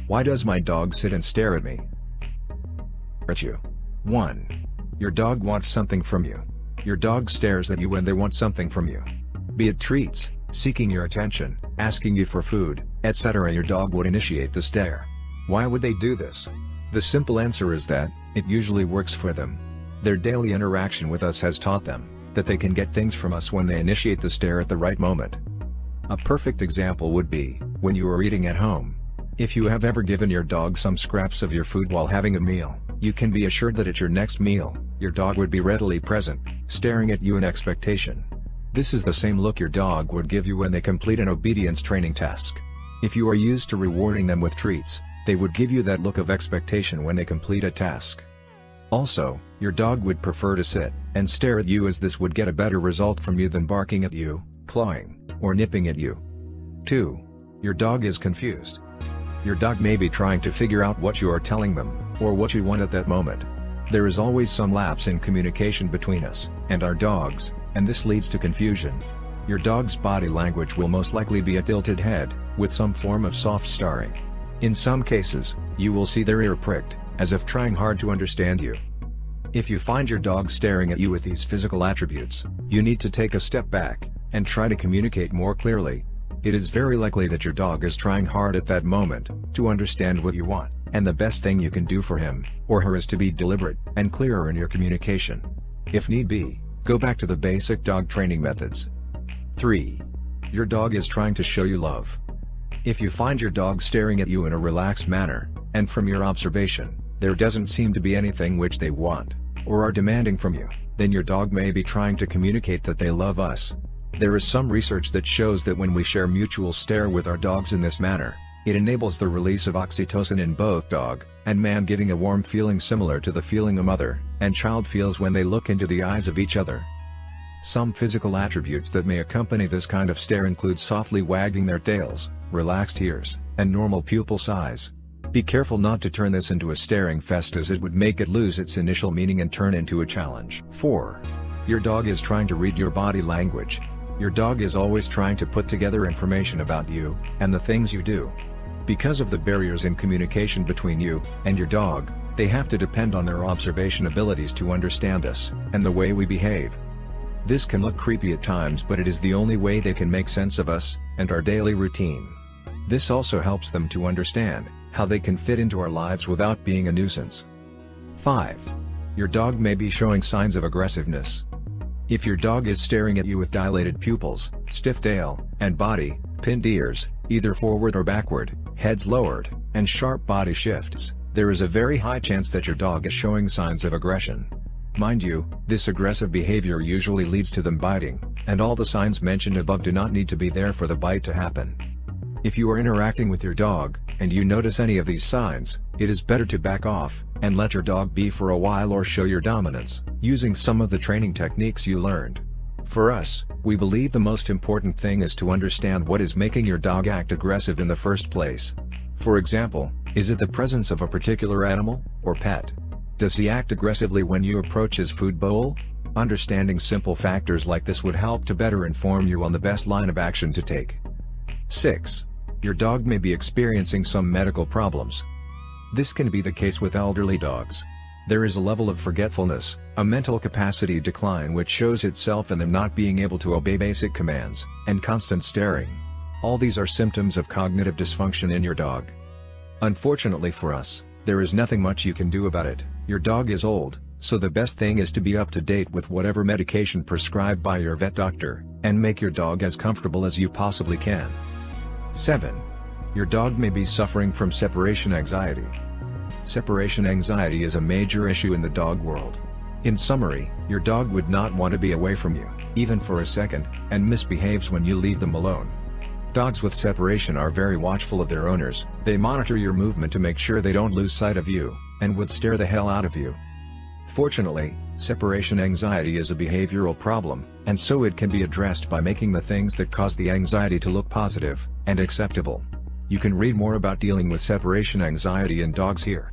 Why does my dog sit and stare at me? At you. 1. Your dog wants something from you. Your dog stares at you when they want something from you. Be it treats, seeking your attention, asking you for food, etc. Your dog would initiate the stare. Why would they do this? The simple answer is that it usually works for them. Their daily interaction with us has taught them that they can get things from us when they initiate the stare at the right moment. A perfect example would be when you are eating at home. If you have ever given your dog some scraps of your food while having a meal, you can be assured that at your next meal, your dog would be readily present, staring at you in expectation. This is the same look your dog would give you when they complete an obedience training task. If you are used to rewarding them with treats, they would give you that look of expectation when they complete a task. Also, your dog would prefer to sit and stare at you, as this would get a better result from you than barking at you, clawing, or nipping at you. 2. Your dog is confused. Your dog may be trying to figure out what you are telling them, or what you want at that moment. There is always some lapse in communication between us and our dogs, and this leads to confusion. Your dog's body language will most likely be a tilted head, with some form of soft staring. In some cases, you will see their ear pricked, as if trying hard to understand you. If you find your dog staring at you with these physical attributes, you need to take a step back and try to communicate more clearly. It is very likely that your dog is trying hard at that moment to understand what you want, and the best thing you can do for him or her is to be deliberate and clearer in your communication. If need be, go back to the basic dog training methods. 3. Your dog is trying to show you love. If you find your dog staring at you in a relaxed manner, and from your observation, there doesn't seem to be anything which they want or are demanding from you, then your dog may be trying to communicate that they love us. There is some research that shows that when we share mutual stare with our dogs in this manner, it enables the release of oxytocin in both dog and man, giving a warm feeling similar to the feeling a mother and child feels when they look into the eyes of each other. Some physical attributes that may accompany this kind of stare include softly wagging their tails, relaxed ears, and normal pupil size. Be careful not to turn this into a staring fest, as it would make it lose its initial meaning and turn into a challenge. 4. Your dog is trying to read your body language. Your dog is always trying to put together information about you and the things you do. Because of the barriers in communication between you and your dog, they have to depend on their observation abilities to understand us and the way we behave. This can look creepy at times, but it is the only way they can make sense of us and our daily routine. This also helps them to understand how they can fit into our lives without being a nuisance. 5. Your dog may be showing signs of aggressiveness. If your dog is staring at you with dilated pupils, stiff tail, and body, pinned ears, either forward or backward, heads lowered, and sharp body shifts, there is a very high chance that your dog is showing signs of aggression. Mind you, this aggressive behavior usually leads to them biting, and all the signs mentioned above do not need to be there for the bite to happen. If you are interacting with your dog, and you notice any of these signs, it is better to back off and let your dog be for a while, or show your dominance, using some of the training techniques you learned. For us, we believe the most important thing is to understand what is making your dog act aggressive in the first place. For example, is it the presence of a particular animal or pet? Does he act aggressively when you approach his food bowl? Understanding simple factors like this would help to better inform you on the best line of action to take. 6. Your dog may be experiencing some medical problems. This can be the case with elderly dogs. There is a level of forgetfulness, a mental capacity decline, which shows itself in them not being able to obey basic commands, and constant staring. All these are symptoms of cognitive dysfunction in your dog. Unfortunately for us, there is nothing much you can do about it. Your dog is old, so the best thing is to be up to date with whatever medication prescribed by your vet doctor, and make your dog as comfortable as you possibly can. 7. Your dog may be suffering from separation anxiety. Separation anxiety is a major issue in the dog world. In summary, your dog would not want to be away from you, even for a second, and misbehaves when you leave them alone. Dogs with separation are very watchful of their owners. They monitor your movement to make sure they don't lose sight of you, and would stare the hell out of you. Fortunately, separation anxiety is a behavioral problem, and so it can be addressed by making the things that cause the anxiety to look positive and acceptable. You can read more about dealing with separation anxiety in dogs here.